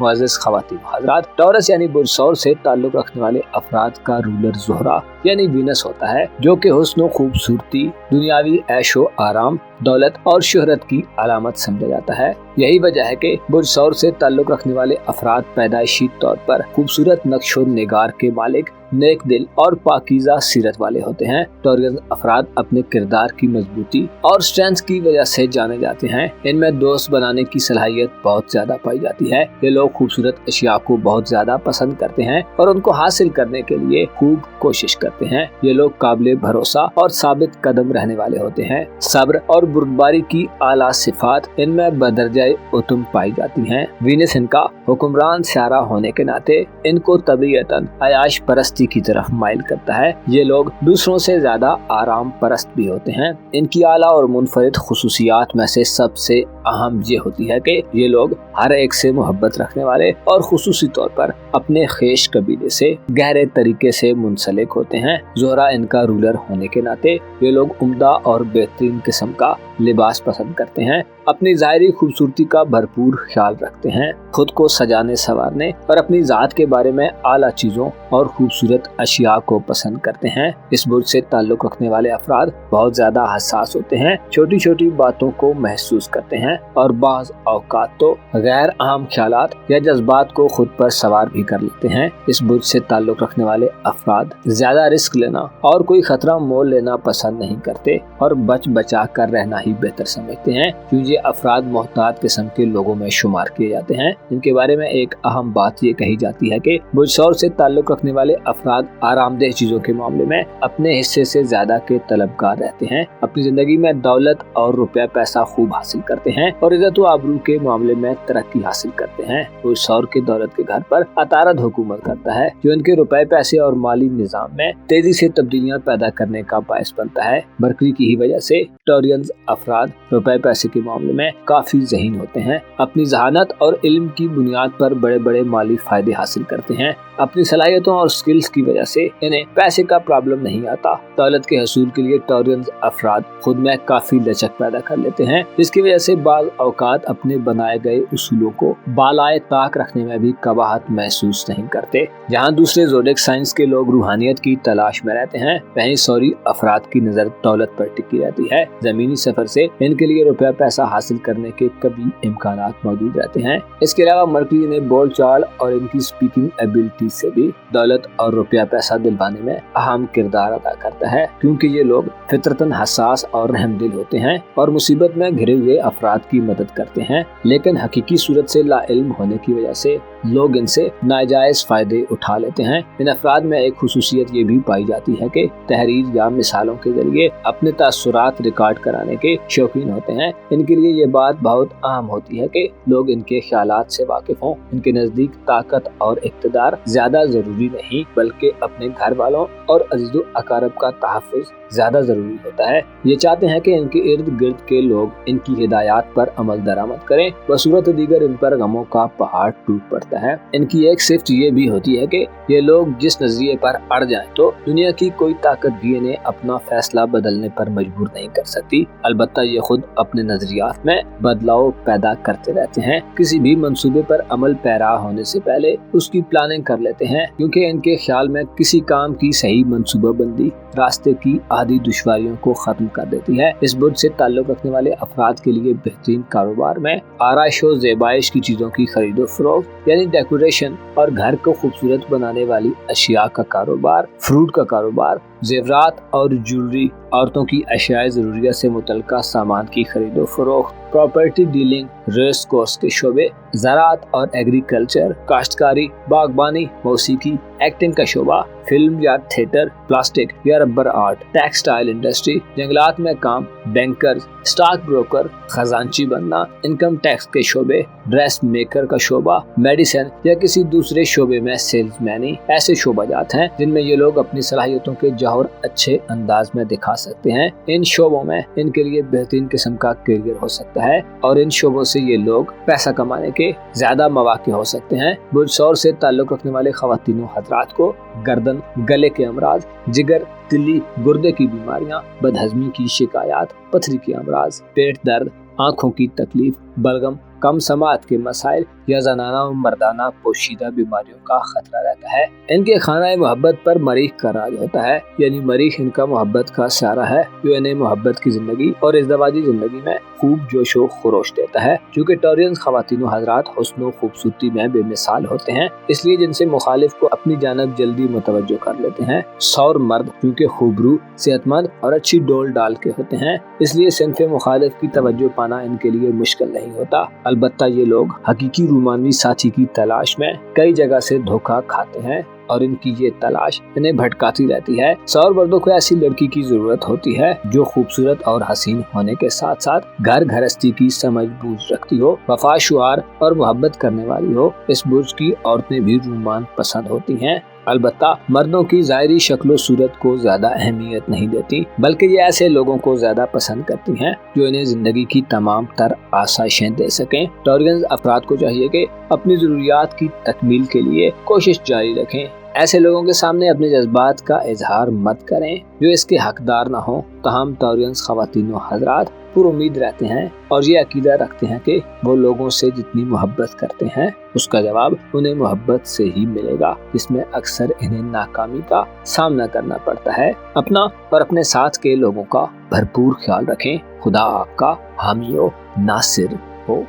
मुअज़्ज़ज़ ख़वातीन व हज़रात, टॉरस यानी बुर्ज सौर से ताल्लुक़ रखने वाले अफराद का रूलर ज़ोहरा यानी वीनस होता है, जो कि हुस्न व खूबसूरती, दुनियावी ऐशो आराम, दौलत और शोहरत की अलामत समझा जाता है। यही वजह है कि बुर्ज सौर से ताल्लुक़ रखने वाले अफराद पैदाइशी तौर पर खूबसूरत नक्शो निगार के मालिक, नेक दिल और पाकीज़ा सीरत वाले होते हैं। टॉरियन अफराद अपने किरदार की मजबूती और स्ट्रेंथ की वजह से जाने जाते हैं। इनमें दोस्त बनाने की सलाहियत बहुत ज्यादा पाई जाती है। ये लोग खूबसूरत अशिया को बहुत ज्यादा पसंद करते हैं और उनको हासिल करने के लिए खूब कोशिश करते हैं। ये लोग काबिले भरोसा और साबित कदम रहने वाले होते हैं। सब्र और बुर्दबारी की आला सिफात इनमें बदरजाए उतम पाई जाती हैं। वीनस इनका हुक्मरान सारा होने के नाते इनको तबीयतन अयाश परस्ती की तरफ माइल करता है। ये लोग दूसरों से ज्यादा आराम परस्त भी होते हैं। इनकी आला और मुनफरिद खुसूसियात में से सबसे अहम ये होती है कि ये लोग हर एक से मोहब्बत रखने वाले और खुसूसी तौर पर अपने खेश कबीले से गहरे तरीके से मुंसलिक होते हैं। ज़ोहरा इनका रूलर होने के नाते ये लोग उम्दा और बेहतरीन किस्म का लिबास पसंद करते हैं। अपनी ज़ाहिरी खूबसूरती का भरपूर ख्याल रखते हैं। खुद को सजाने संवारने और अपनी ज़ात के बारे में आला चीज़ों और खूबसूरत अशिया को पसंद करते हैं। इस बुर्ज से ताल्लुक़ रखने वाले अफराद बहुत ज़्यादा हसास होते हैं, छोटी छोटी बातों को महसूस करते हैं और बाज़ औक़ात तो गैर अहम ख्यालात या जज्बात को खुद पर सवार भी कर लेते हैं। इस बुर्ज से ताल्लुक़ रखने वाले अफराद ज़्यादा रिस्क लेना और कोई खतरा मोल लेना पसंद नहीं करते और बच बचा कर रहना ही बेहतर समझते हैं, क्योंकि ये अफराद मोहतात किस्म के लोगों में शुमार किए जाते हैं। इनके बारे में एक अहम बात ये कही जाती है कि बुर्ज सौर से ताल्लुक़ रखने वाले अफराद आरामदेह चीज़ों के मामले में अपने हिस्से से ज़्यादा के तलबगार रहते हैं। अपनी ज़िंदगी में दौलत और रुपया पैसा खूब हासिल करते हैं और इज़्ज़त व आबरू के मामले में तरक्की हासिल करते हैं। बुर्ज सौर के दौलत के घर पर अतारद हुकूमत करता है, जो इनके रुपए पैसे और माली निज़ाम में तेजी से तब्दीलियाँ पैदा करने का बायस बनता है। मरकरी की ही वजह से टॉरियंस अफराद रुपए पैसे के मामले में काफी ज़हीन होते हैं। अपनी जहानत और इल्म की बुनियाद पर बड़े बड़े माली फायदे हासिल करते हैं। अपनी सलाहियतों और स्किल्स की वजह से इन्हें पैसे का प्रॉब्लम नहीं आता। दौलत के हसूल के लिए टॉरियंस अफराद खुद में काफी लचक पैदा कर लेते हैं, जिसकी वजह से बाज़ औकात अपने बनाए गए उसूलों को बालाए ताक रखने में भी कबाहत महसूस नहीं करते। जहाँ दूसरे ज़ोडिक साइंस के लोग रूहानियत की तलाश में रहते हैं, वहीं सौरी अफराद की नजर दौलत पर टिकी रहती है। जमीनी सफर से इनके लिए रुपया पैसा हासिल करने के कभी इम्कानात मौजूद रहते हैं। इसके अलावा मरकरी ने बोल चाल और इनकी स्पीकिंग एबिलिटी से भी दौलत और रुपया पैसा दिलवाने में अहम किरदार अदा करता है, क्योंकि ये लोग फितरतन हसास और रहमदिल होते हैं और मुसीबत में घिरे हुए अफराद की मदद करते हैं। लेकिन हकीकी सूरत से लाइल्म होने की वजह से लोग इनसे नाजायज फायदे उठा लेते हैं। इन अफराद में एक खुसूसियत ये भी पाई जाती है कि तहरीर या मिसालों के जरिए अपने तासुरात रिकॉर्ड कराने के शौकीन होते हैं। इनके लिए ये बात बहुत अहम होती है कि लोग इनके ख्यालात से वाकिफ हों। इनके नजदीक ताकत और इक़्तिदार ज्यादा जरूरी नहीं, बल्कि अपने घर वालों और अजीज़ो अकारब का तहफ़्फ़ुज़ ज्यादा जरूरी होता है। ये चाहते हैं कि इनके इर्द गिर्द के लोग इनकी हिदायत पर अमल दरामद करें, बसूरत दीगर इन पर गमों का पहाड़ टूट पड़ता है। इनकी एक सिफ्त ये भी होती है कि ये लोग जिस नजरिए पर अड़ जाएं तो दुनिया की कोई ताकत भी इन्हें अपना फैसला बदलने पर मजबूर नहीं कर सकती। अलबत्ता ये खुद अपने नजरियात में बदलाव पैदा करते रहते हैं। किसी भी मंसूबे पर अमल पैरा होने से पहले उसकी प्लानिंग कर लेते हैं, क्योंकि इनके ख्याल में किसी काम की सही मंसूबाबंदी रास्ते की आधी दुश्वारियों को खत्म कर देती है। इस बुर्ज से ताल्लुक रखने वाले अफराद के लिए बेहतरीन कारोबार में आराइश और ज़ेबाइश की चीजों की खरीदो फरोख्त यानी डेकोरेशन और घर को खूबसूरत बनाने वाली अशिया का कारोबार, फ्रूट का कारोबार, जेवरात और ज्वेलरी, औरतों की अशियाए ज़रूरिया से मुतल्लिका सामान की खरीदो फरोख्त, प्रॉपर्टी डीलिंग, रेस कोर्स के शोबे, ज़राअत और एग्रीकल्चर, काश्तकारी, बागबानी, मौसीकी, एक्टिंग का शोबा, फिल्म या थिएटर, प्लास्टिक या रबर आर्ट, टेक्सटाइल इंडस्ट्री, जंगलात में काम, बैंकर्स, स्टॉक ब्रोकर, खजांची बनना, इनकम टैक्स के शोबे, ड्रेस मेकर का शोबा, मेडिसिन या किसी दूसरे शोबे में सेल्समैनी, ऐसे शोबाजात हैं जिनमें ये लोग अपनी सलाहियतों के जौहर अच्छे अंदाज में दिखा सकते हैं। इन शोबों में इनके लिए बेहतरीन किस्म का करियर हो सकता है और इन शोबों से ये लोग पैसा कमाने के ज्यादा मौके हो सकते हैं। बुर्ज सौर से ताल्लुक रखने वाले खवातीनों हजरात को गर्दन, गले के अमराज, जिगर, तिल्ली, गुर्दे की बीमारियां, बदहजमी की शिकायत, पथरी के अमराज, पेट दर्द, आँखों की तकलीफ, बलगम, कम समात के मसाइल या जनाना और मर्दाना पोशीदा बीमारियों का खतरा रहता है। इनके खाना मोहब्बत पर मरीख का राज होता है, यानी मरीख इनका मोहब्बत का सहारा है जो इन्हें मोहब्बत की जिंदगी और इज़्दिवाजी जिंदगी में खूब जोशो खरोश देता है। चूँकि टॉरियंस ख़वातीन हज़रात हुस्न खूबसूरती में बेमिसाल होते हैं, इसलिए जिनसे मुखालिफ को अपनी जानब जल्दी मुतवज्जो कर लेते हैं। सौर मर्द क्योंकि खूबरू, सेहतमंद और अच्छी डोल डाल के होते हैं, इसलिए सिन्फ़े मुखालिफ की तवज्जो पाना इनके लिए मुश्किल नहीं होता। अलबत्ता ये लोग हकीकी रूमानवी साथी की तलाश में कई जगह से धोखा खाते हैं और इनकी ये तलाश इन्हें भटकाती रहती है। सौर मर्दों को ऐसी लड़की की जरूरत होती है जो खूबसूरत और हसीन होने के साथ साथ घर गृहस्थी की समझ बूझ रखती हो, वफा, शुआर और मोहब्बत करने वाली हो। इस बुर्ज की औरतें भी रूमान पसंद होती हैं। अलबत्ता मर्दों की ज़ाहिरी शक्लो सूरत को ज्यादा अहमियत नहीं देती, बल्कि ये ऐसे लोगों को ज्यादा पसंद करती हैं जो इन्हें जिंदगी की तमाम तर आसाइशें दे सकें। टॉरियंस अफराद को चाहिए कि अपनी जरूरियात की तकमील के लिए कोशिश जारी रखें। ऐसे लोगों के सामने अपने जज्बात का इजहार मत करें जो इसके हकदार न हो। तमाम टॉरियंस ख़वातीन व हज़रात पुरुमीद रहते हैं और ये अकीदा रखते हैं कि वो लोगों से जितनी मोहब्बत करते हैं उसका जवाब उन्हें मोहब्बत से ही मिलेगा, जिसमें अक्सर इन्हें नाकामी का सामना करना पड़ता है। अपना और अपने साथ के लोगों का भरपूर ख्याल रखें। खुदा आपका हामी हो, नासिर हो।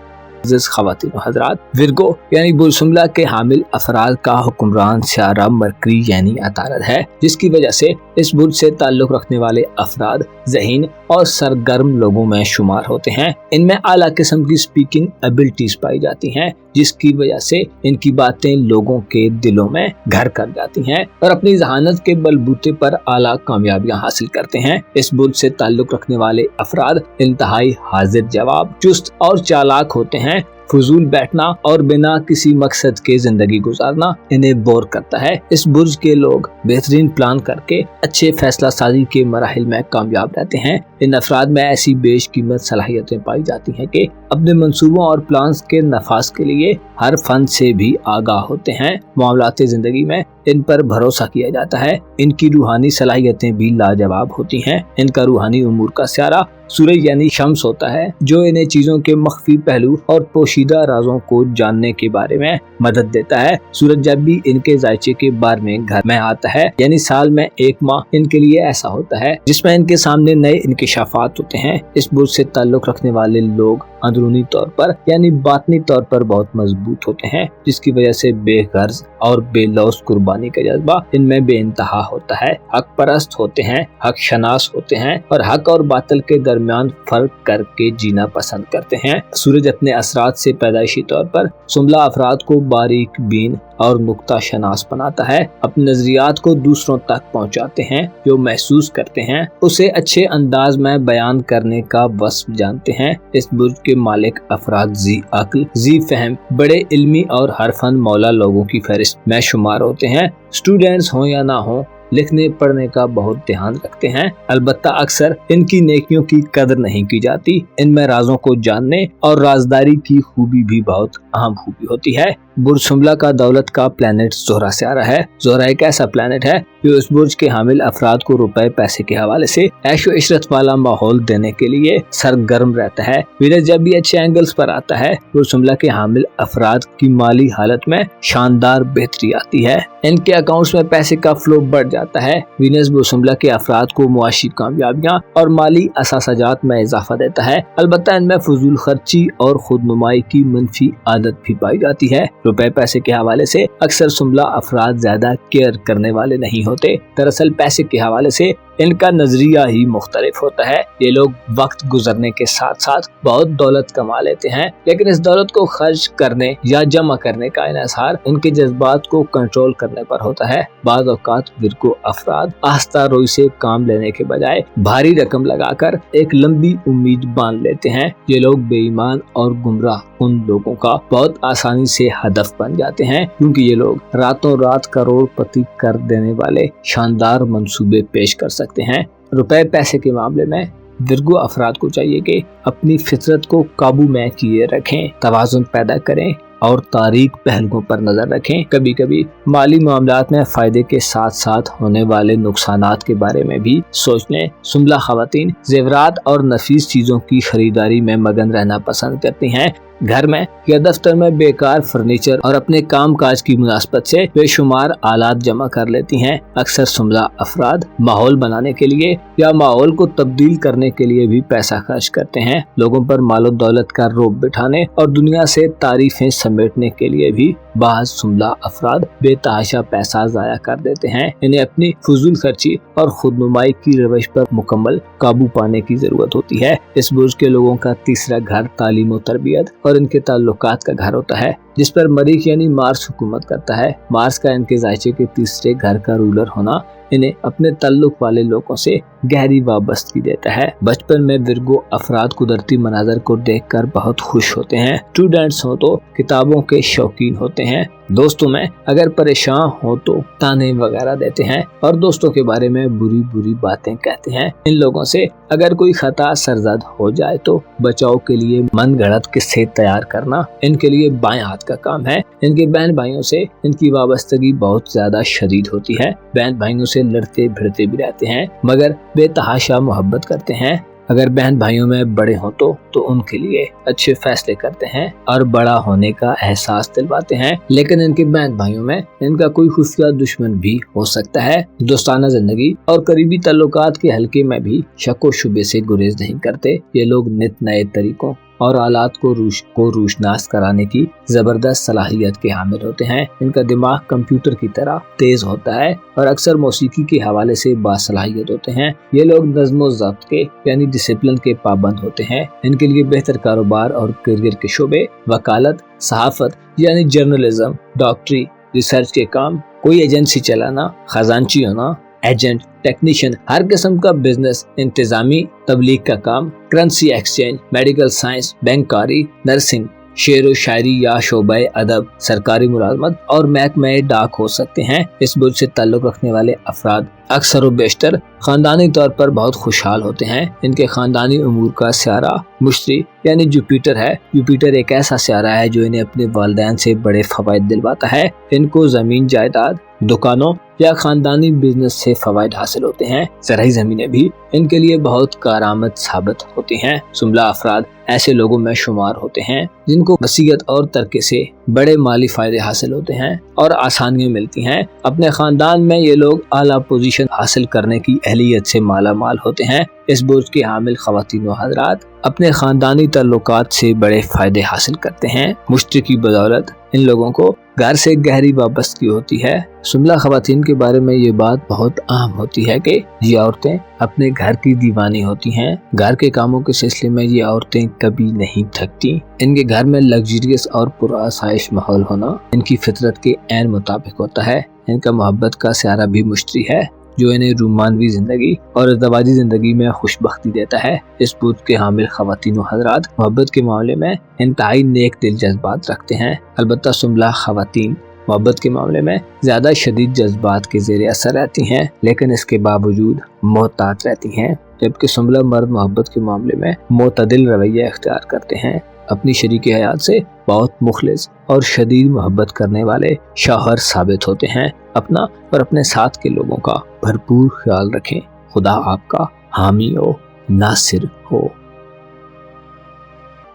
ख़वातीन व हज़रात, विर्गो यानी बुर्सुम्ला के हामिल अफराद का हुक्मरान सियारा मरकरी यानी अतारद है, जिसकी वजह से इस बुर्ज से ताल्लुक रखने वाले अफराद ज़हीन और सरगर्म लोगों में शुमार होते हैं। इनमें आला किस्म की स्पीकिंग एबिलिटीज पाई जाती हैं, जिसकी वजह से इनकी बातें लोगों के दिलों में घर कर जाती हैं और अपनी जहानत के बलबूते पर आला कामयाबियां हासिल करते हैं। इस बुर्ज से ताल्लुक रखने वाले अफराद इंतहाई हाजिर जवाब, चुस्त और चालाक होते हैं। फजूल बैठना और बिना किसी मकसद के जिंदगी गुजारना इन्हें बोर करता है। इस बुर्ज के लोग बेहतरीन प्लान करके अच्छे फैसला साजी के मराहिल में कामयाब रहते हैं। इन अफराद में ऐसी बेशकीमत सलाहियतें पाई जाती हैं कि अपने मंसूबों और प्लान्स के नफाज के लिए हर फन से भी आगाह होते हैं। मामलाते जिंदगी में इन पर भरोसा किया जाता है। इनकी रूहानी सलाहियतें भी लाजवाब होती हैं। इनका रूहानी उमूर का सियारा सूरज यानी शम्स होता है, जो इन्हें चीजों के मख्फी पहलू और पोशीदा राजों को जानने के बारे में मदद देता है। सूरज जब भी इनके जायचे के बार में घर में आता है, यानी साल में एक माह इनके लिए ऐसा होता है जिसमें इनके सामने नए इंकिशाफात होते हैं। इस बुर्ज से ताल्लुक रखने वाले लोग अंदरूनी तौर पर यानी बातनी तौर पर बहुत मजबूत होते हैं, जिसकी वजह से बेगर्ज और बेलौस कुर्बानी का जज्बा इनमें बेइंतहा होता है। हक परस्त होते हैं, हक शनास होते हैं और हक और बातिल के दरमियान फर्क करके जीना पसंद करते हैं। सूरज अपने असरात से पैदाइशी तौर पर सुमला अफराद को बारीक बीन और नुक्ता शनास बनाता है। अपने नजरियात को दूसरों तक पहुंचाते हैं। जो महसूस करते हैं उसे अच्छे अंदाज में बयान करने का वस्फ जानते हैं। इस बुर्ज के मालिक अफराद जी अक्ल, जी फहम, बड़े इल्मी और हर फन मौला लोगों की फहरिस्त में शुमार होते हैं। स्टूडेंट्स हो या ना हो, लिखने पढ़ने का बहुत ध्यान रखते हैं। अलबत्ता अक्सर इनकी नेकियों की कदर नहीं की जाती। इनमें राजों को जानने और राजदारी की खूबी भी बहुत अहम खूबी होती है। बुर्ज सुमला का दौलत का प्लेनेट ज़ोहरा से आ रहा है। ज़ोहरा एक ऐसा प्लेनेट है जो इस बुर्ज के हामिल अफराद को रुपए पैसे के हवाले से ऐशो इशरत वाला माहौल देने के लिए सरगर्म रहता है। वीनस जब भी अच्छे एंगल्स पर आता है, बुर्ज सुमला के हामिल अफराद की माली हालत में शानदार बेहतरी आती है। इनके अकाउंट्स में पैसे का फ्लो बढ़ जाता है। वीनस बुर्ज सुमला के अफराद को मुआशी कामयाबियाँ और माली असासाजात में इजाफा देता है। अलबत्ता इनमें फजूल खर्ची और खुद नुमाई की मनफी आदत भी पाई जाती है। रुपए पैसे के हवाले से अक्सर सुमला अफराद ज्यादा केयर करने वाले नहीं होते। दरअसल पैसे के हवाले से इनका नजरिया ही मुख्तलिफ होता है। ये लोग वक्त गुजरने के साथ साथ बहुत दौलत कमा लेते हैं, लेकिन इस दौलत को खर्च करने या जमा करने का इन्हिसार इनके जज्बात को कंट्रोल करने पर होता है। बाज़ औक़ात विरको अफराद आस्ता रोई से काम लेने के बजाय भारी रकम लगाकर एक लंबी उम्मीद बांध लेते हैं। ये लोग बेईमान और गुमराह उन लोगों का बहुत आसानी से हदफ बन जाते हैं, क्योंकि ये लोग रातों रात करोड़पति कर देने वाले शानदार मंसूबे पेश कर सकते हैं। रुपए पैसे के मामले में विर्गो अफराद को चाहिए कि अपनी फितरत को काबू में किए रखें, तवाज़ुन पैदा करें और तारीख पहलुओं पर नजर रखें। कभी कभी माली मामलात में फायदे के साथ साथ होने वाले नुकसानात के बारे में भी सोच लें। सुंबला खवातीन जेवरात और नफीस चीजों की खरीदारी में मगन रहना पसंद करती हैं। घर में या दफ्तर में बेकार फर्नीचर और अपने काम काज की मुनासबत से बेशुमार आलात जमा कर लेती हैं। अक्सर सुंबला अफराद माहौल बनाने के लिए या माहौल को तब्दील करने के लिए भी पैसा खर्च करते हैं। लोगों पर मालो दौलत का रोब बिठाने और दुनिया से तारीफें समेटने के लिए भी बाज़ सुंबला अफराद बेतहाशा पैसा जाया कर देते हैं। इन्हें अपनी फजूल खर्ची और खुदनुमाई की रवश पर मुकम्मल काबू पाने की जरूरत होती है। इस बुर्ज के लोगों का तीसरा घर तालीम और तरबियत और इनके ताल्लुकात का घर होता है, जिस पर मरीख यानी मार्स हुकूमत करता है। मार्स का इनके जायचे के तीसरे घर का रूलर होना इन्हें अपने ताल्लुक वाले लोगों से गहरी वाबस्तगी देता है। बचपन में विर्गो अफराद कुदरती मनाजर को देखकर बहुत खुश होते हैं। स्टूडेंट्स हो तो किताबों के शौकीन होते हैं। दोस्तों में अगर परेशान हो तो ताने वगैरह देते हैं और दोस्तों के बारे में बुरी बुरी बातें कहते हैं। इन लोगों से अगर कोई खता सरजद हो जाए तो बचाव के लिए मन गढ़ंत किस्से तैयार करना इनके लिए बाएं हाथ का काम है। इनके बहन भाइयों से इनकी वाबस्तगी बहुत ज्यादा शदीद होती है। बहन भाइयों से लड़ते भिड़ते भी रहते हैं मगर बेतहाशा मोहब्बत करते हैं। अगर बहन भाइयों में बड़े हों तो उनके लिए अच्छे फैसले करते हैं और बड़ा होने का एहसास दिलवाते हैं। लेकिन इनके बहन भाइयों में इनका कोई खुफिया दुश्मन भी हो सकता है। दोस्ताना जिंदगी और करीबी ताल्लुकात के हल्के में भी शक व शुबे से गुरेज नहीं करते। ये लोग नित नए तरीकों और आलात को रोशनास कराने की जबरदस्त सलाहियत के हामिल होते हैं। इनका दिमाग कंप्यूटर की तरह तेज होता है और अक्सर मौसीकी के हवाले से बासलाहियत होते हैं। ये लोग नज़्म ज़ब्त के यानी डिसिप्लिन के पाबंद होते हैं। इनके लिए बेहतर कारोबार और करियर के शोबे वकालत, सहाफत यानी जर्नलिज्म, डॉक्टरी, रिसर्च के काम, कोई एजेंसी चलाना, खजांची होना, एजेंट, टेक्नीशियन, हर किस्म का बिजनेस, इंतजामी, तबलीग का काम, करेंसी एक्सचेंज, मेडिकल साइंस, बैंककारी, नर्सिंग, शेर व शायरी या शोबे अदब, सरकारी मुलाजमत और महकमे डाक हो सकते हैं। इस बुर्ज से ताल्लुक रखने वाले अफराद अक्सर व बेशतर खानदानी तौर पर बहुत खुशहाल होते हैं। इनके खानदानी उमूर का सियारा मुश्तरी यानी जुपिटर है। जुपिटर एक ऐसा सियारा है जो इन्हें अपने वालिदैन से बड़े फवायद दिलवाता है। इनको जमीन जायदाद, दुकानों या खानदानी बिजनेस से फवायद हासिल होते हैं। ज़राई ज़मीनें भी इनके लिए बहुत कारआमद साबित होती हैं। सुंबला अफराद ऐसे लोगों में शुमार होते हैं जिनको वसीयत और तरके से बड़े माली फायदे हासिल होते हैं और आसानियां मिलती हैं। अपने खानदान में ये लोग आला पोजीशन हासिल करने की अहलियत से माला माल होते हैं। इस बुर्ज के हामिल ख़वातीन व हज़रात अपने खानदानी ताल्लुकात से बड़े फायदे हासिल करते हैं। मुश्तरी की बदौलत इन लोगों को घर से गहरी वाबस्तगी होती है। सुंबला ख़वातीन के बारे में ये बात बहुत आम होती है कि ये औरतें अपने घर की दीवानी होती हैं। घर के कामों के सिलसिले में ये औरतें कभी नहीं थकती। इनके घर में लग्जरियस और पुरआसाइश माहौल होना इनकी फितरत के ऐन मुताबिक होता है। इनका मोहब्बत का सियारा भी मुश्तरी है जो इन्हें रूमानवी जिंदगी और इज़दवाजी जिंदगी में खुशबख्ती देता है। इस बुर्ज के हामिल ख़वातीन व हज़रात मोहब्बत के मामले में इंतहाई नेक दिल जज्बात रखते हैं। अलबत्ता सुंबला ख़वातीन मोहब्बत के मामले में ज्यादा शदीद जज्बात के ज़ेरे असर रहती हैं, लेकिन इसके बावजूद मोहतात रहती हैं। जबकि सुंबला मर्द मोहब्बत के मामले में मोतदिल रवैया इख्तियार करते हैं। अपनी शरीक हयात से बहुत मुखलिस और शदीद मोहब्बत करने वाले शौहर साबित होते हैं। अपना और अपने साथ के लोगों का भरपूर ख्याल रखें। खुदा आपका हामी हो, नासिर हो।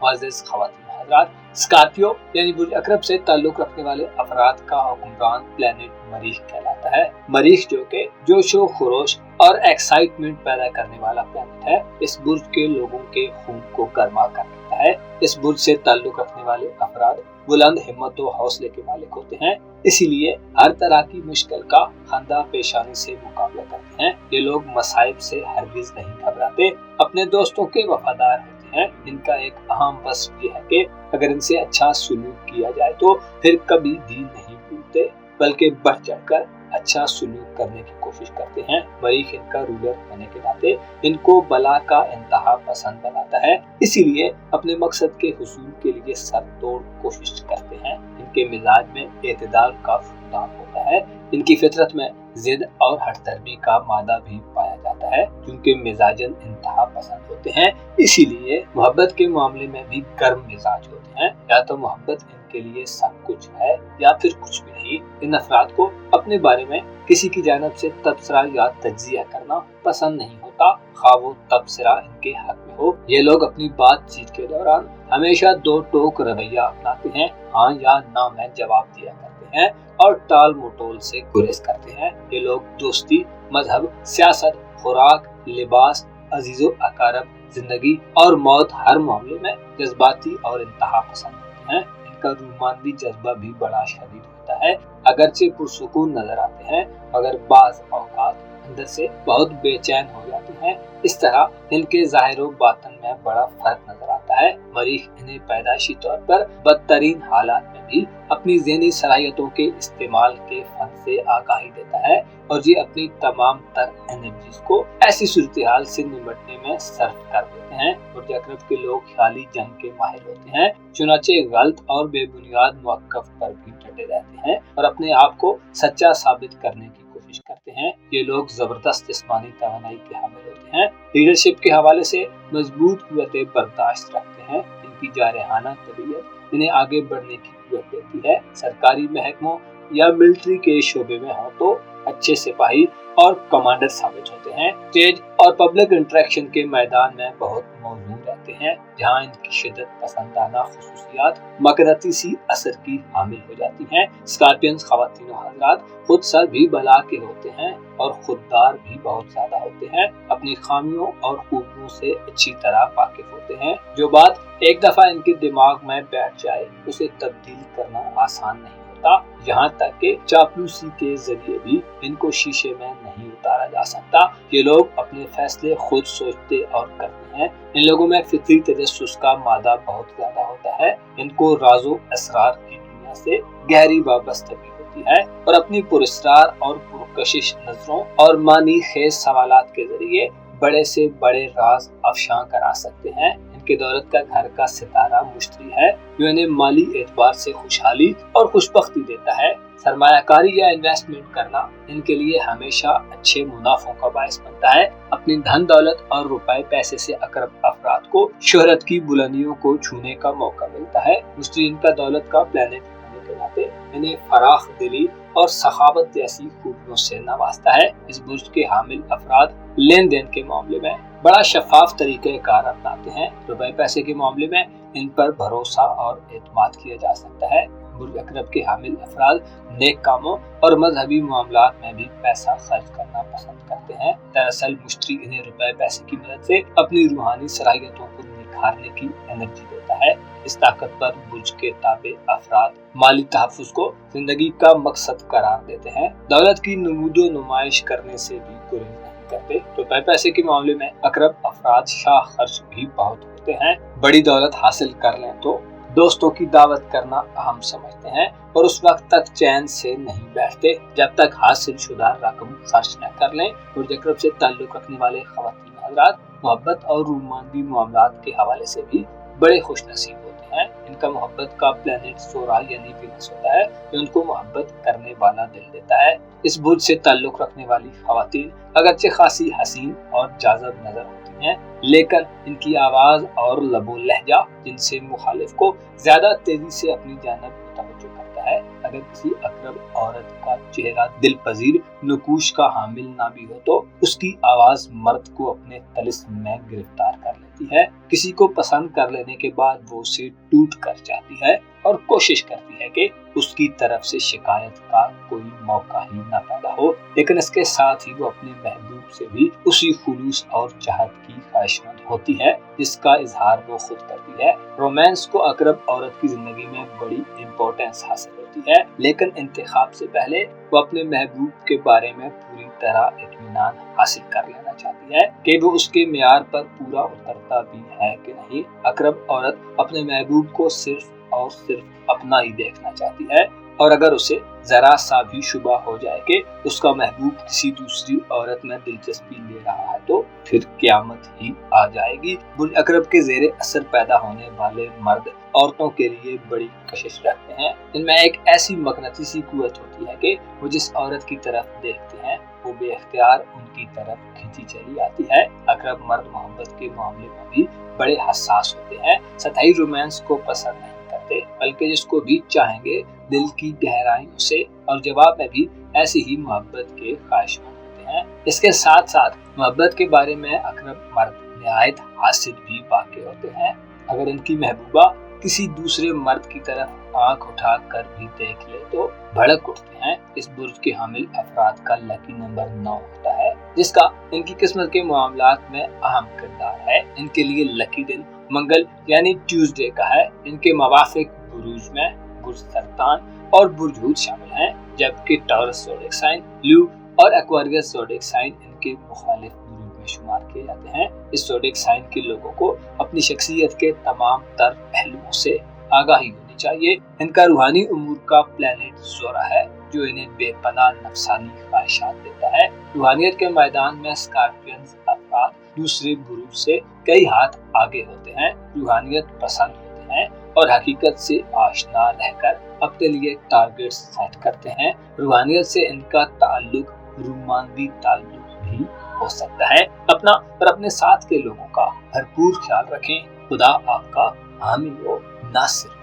मुअज़्ज़िज़ ख़वातीन हज़रात, स्कॉर्पियो यानी बुर्ज अकरब से ताल्लुक रखने वाले अफराद का हुक्मरान प्लेनेट मरीख कहलाता है। मरीख जो के जोशो खरोश और एक्साइटमेंट पैदा करने वाला प्लेनेट है। इस बुर्ज के लोगों के खून को गर्मा कर देता है। इस बुर्ज से ताल्लुक रखने वाले अफराद बुलंद हिम्मत और हौसले के मालिक होते हैं, इसीलिए हर तरह की मुश्किल का खंदा पेशानी से मुकाबला करते हैं। ये लोग मसाइब से हरगिज नहीं घबराते, अपने दोस्तों के वफादार होते हैं। इनका एक अहम वस्फ ये है कि अगर इनसे अच्छा सलूक किया जाए तो फिर कभी दीन नहीं भूलते, बल्कि बढ़ चढ़कर अच्छा सलूक करने की कोशिश करते हैं। मरीख इनका रूलर होने के नाते इनको बला का इंतहा पसंद बनाता है, इसीलिए अपने मकसद के हुसूल के लिए सर तोड़ कोशिश करते हैं। इनके मिजाज में एतदाल का फुकदान होता है। इनकी फितरत में जिद और हठधर्मी का मादा भी पाया जाता है। क्योंकि मिजाजन इंतहा पसंद होते हैं, इसीलिए मोहब्बत के मामले में भी गर्म मिजाज होते हैं। या तो मोहब्बत के लिए सब कुछ है या फिर कुछ भी नहीं। इन अफराद को अपने बारे में किसी की जानिब से तबसरा या तज्जिया करना पसंद नहीं होता, खा वो तबसरा इनके हक में हो। ये लोग अपनी बातचीत के दौरान हमेशा दो टोक रवैया अपनाते हैं, हाँ या ना में जवाब दिया करते हैं और टाल मटोल से गुरेज करते हैं। ये लोग दोस्ती, मजहब, सियासत, खुराक, लिबास, अजीजो अकारब, जिंदगी और मौत हर मामले में जज्बाती और इंतहा पसंद होते हैं। इनका रूमानी जज्बा भी बड़ा शदीद होता है। अगरचे पुरसुकून नजर आते हैं मगर बाज औकात अंदर से बहुत बेचैन हो जाते हैं। इस तरह इनके ज़ाहिर व बातन में बड़ा फर्क नजर आता है। मरीख इन्हें पैदाइशी तौर पर बदतरीन हालात में भी अपनी ज़हनी सलाहियतों के इस्तेमाल के फन से आगाही देता है और ये अपनी तमाम तर एनर्जीज को ऐसी सूरत हाल से निपटने में सर्फ कर देते हैं। बुर्ज अकरब के लोग ख्याली जंग के माहिर होते हैं, चुनाचे गलत और बेबुनियाद मौक़िफ़ पर भी डटे रहते हैं और अपने आप को सच्चा साबित करने की कोशिश करते हैं। ये लोग जबरदस्त जिस्मानी तवानाई के हामिल होते हैं, लीडरशिप के हवाले से मजबूत कुव्वते बर्दाश्त रखते हैं। इनकी जारहाना तबीयत इन्हें आगे बढ़ने की कुव्वत देती है। सरकारी महकमों या मिलिट्री के शोबे में हो तो अच्छे सिपाही और कमांडर साबित होते हैं। स्टेज और पब्लिक इंटरेक्शन के मैदान में बहुत मौजूद रहते हैं, जहां इनकी शिद्दत पसंदाना खुसूसियात मकनतीसी असर की हामिल हो जाती हैं। स्कॉर्पियंस ख़वातीन व हज़रात खुद सर भी बला के होते हैं और खुददार भी बहुत ज्यादा होते हैं। अपनी खामियों और खूबियों से अच्छी तरह वाकिफ होते हैं। जो बात एक दफा इनके दिमाग में बैठ जाए उसे तब्दील करना आसान नहीं होता। यहाँ तक कि चापलूसी के जरिए भी इनको शीशे में नहीं उतारा जा सकता। ये लोग अपने फैसले खुद सोचते और करते हैं। इन लोगों में फितरी तजस्सुस का मादा बहुत ज्यादा होता है। इनको राज़ो असरार की दुनिया से गहरी वाबस्तगी होती है और अपनी पुरस्कार और पुरकशिश नजरों और मानी खेज सवालात के जरिए बड़े से बड़े राज अफशां करा सकते हैं। इनके दौलत का घर का सितारा मुश्तरी है जो इन्हें माली एतबार से खुशहाली और खुशबख्ती देता है। सरमायाकारी या इन्वेस्टमेंट करना इनके लिए हमेशा अच्छे मुनाफों का बायस बनता है। अपनी धन दौलत और रुपए पैसे से अकरब अफराद को शोहरत की बुलंदियों को छूने का मौका मिलता है। मुश्तरी इनका दौलत का प्लेनेट होने के नाते इन्हें फराख दिली और सखावत जैसी खूबियों से नवाजता है। इस बुर्ज के हामिल अफराद लेन देन के मामले में बड़ा शफाफ तरीके कार अपनाते हैं। रुपए पैसे के मामले में इन पर भरोसा और एतमाद किया जा सकता है। बुर्ज अकरब के हामिल अफराद नेक कामों और मजहबी मामलात में भी पैसा खर्च करना पसंद करते हैं। दरअसल मुश्तरी इन्हें रुपए पैसे की मदद से अपनी रूहानी सलाहियतों को निखारने की एनर्जी देता है। इस ताकत पर बुर्ज के ताबे अफराद माली तहफ़्फ़ुज़ को जिंदगी का मकसद करार देते हैं। दौलत की नमूदो नुमाइश करने से भी गुरेज नहीं करते। रुपए पैसे के मामले में अकरब अफराद शाह खर्च भी बहुत होते हैं। बड़ी दौलत हासिल कर लें तो दोस्तों की दावत करना अहम समझते हैं और उस वक्त तक चैन से नहीं बैठते जब तक हासिल शुदा रकम खर्च न कर लें। बुर्ज अकरब से ताल्लुक रखने वाले ख़वातीन हज़रात मोहब्बत और रूमानी मामलात के हवाले से भी बड़े खुश नसीब होते हैं। इनका मोहब्बत का प्लेनेट सोरा यानी वीनस होता है जो उनको मोहब्बत करने वाला दिल देता है। इस बुर्ज से ताल्लुक रखने वाली ख़वातीन अगरचे खासी हसीन और जाज़ब नजर होती हैं, लेकिन इनकी आवाज और लबो लहजा जिनसे मुखालिफ को ज्यादा तेजी से अपनी जानिब मुतवज्जो करता है। अगर किसी अकरब औरत का चेहरा दिल पजीर नकूश का हामिल ना भी हो तो उसकी आवाज मर्द को अपने तलिस्म में गिरफ्तार कर लेती है। किसी को पसंद कर लेने के बाद वो उसे टूट कर जाती है और कोशिश करती है कि उसकी तरफ से शिकायत का कोई मौका ही न पैदा हो, लेकिन इसके साथ ही वो अपने महबूब से भी उसी खुलूस और चाहत की ख्वाहिशमंद होती है जिसका इजहार वो खुद करती है। रोमांस को अकरब औरत की जिंदगी में बड़ी इम्पोर्टेंस हासिल होती है, लेकिन इंतखाब से पहले वो अपने महबूब के बारे में पूरी तरह इत्मीनान हासिल कर लेना चाहती है कि वो उसके मियार पर पूरा उतरता भी है कि नहीं। अकरब औरत अपने महबूब को सिर्फ और सिर्फ अपना ही देखना चाहती है और अगर उसे जरा सा भी शुबा हो जाए कि उसका महबूब किसी दूसरी औरत में दिलचस्पी ले रहा है तो फिर क़यामत ही आ जाएगी। बुर्ज अकरब के ज़ेरे असर पैदा होने वाले मर्द औरतों के लिए बड़ी कशिश रखते हैं। इनमें एक ऐसी मकनतीसी कुव्वत होती है कि वो जिस औरत की तरफ देखते हैं वो बेख्तियार उनकी तरफ खींची चली आती है। अकरब मर्द मोहब्बत के मामले में भी बड़े हसास होते हैं, सतही रोमांस को पसंद नहीं करते। करते, बल्कि जिसको भी चाहेंगे दिल की गहराइयों से और जवाब में भी ऐसी ही मोहब्बत के ख्वाहिशमंद होते हैं। इसके साथ साथ मोहब्बत के बारे में अकरब मर्द निहायत हासिल भी वाक़े होते हैं। अगर इनकी महबूबा किसी दूसरे मर्द की तरफ आंख उठा कर भी देख ले तो भड़क उठते हैं। इस बुर्ज के हामिल अफराद का लकी नंबर 9 होता है, जिसका इनकी किस्मत के मामलात में अहम किरदार है। इनके लिए लकी दिन मंगल यानी ट्यूसडे का है। इनके मवाफिक बुरूज में बुर्ज सरतान और बुर्ज हूत शामिल हैं, जबकि टॉरस ज़ोडिएक साइन, ल्यू और एक्वेरियस ज़ोडिएक साइन इनके मुखालिफ बुरूज में शुमार किए जाते हैं। इस ज़ोडिएक साइन के लोगों को अपनी शख्सियत के तमाम तर पहलुओं से आगाही होनी चाहिए। इनका रूहानी उमूर का प्लेनेट ज़ोरा है, जो इन्हें बेपनाह नफसानी ख्वाहिशात देता है। रूहानियत के मैदान में स्कॉर्पियंस अफराद दूसरे बुरूज से कई हाथ आगे होते हैं, रूहानियत पसंद होते हैं और हकीकत से आशना रहकर अपने लिए टारगेट सेट करते हैं। रूहानियत से इनका ताल्लुक रूमानवी ताल्लुक भी हो सकता है। अपना और अपने साथ के लोगों का भरपूर ख्याल रखें। खुदा आपका हामी हो नासिर।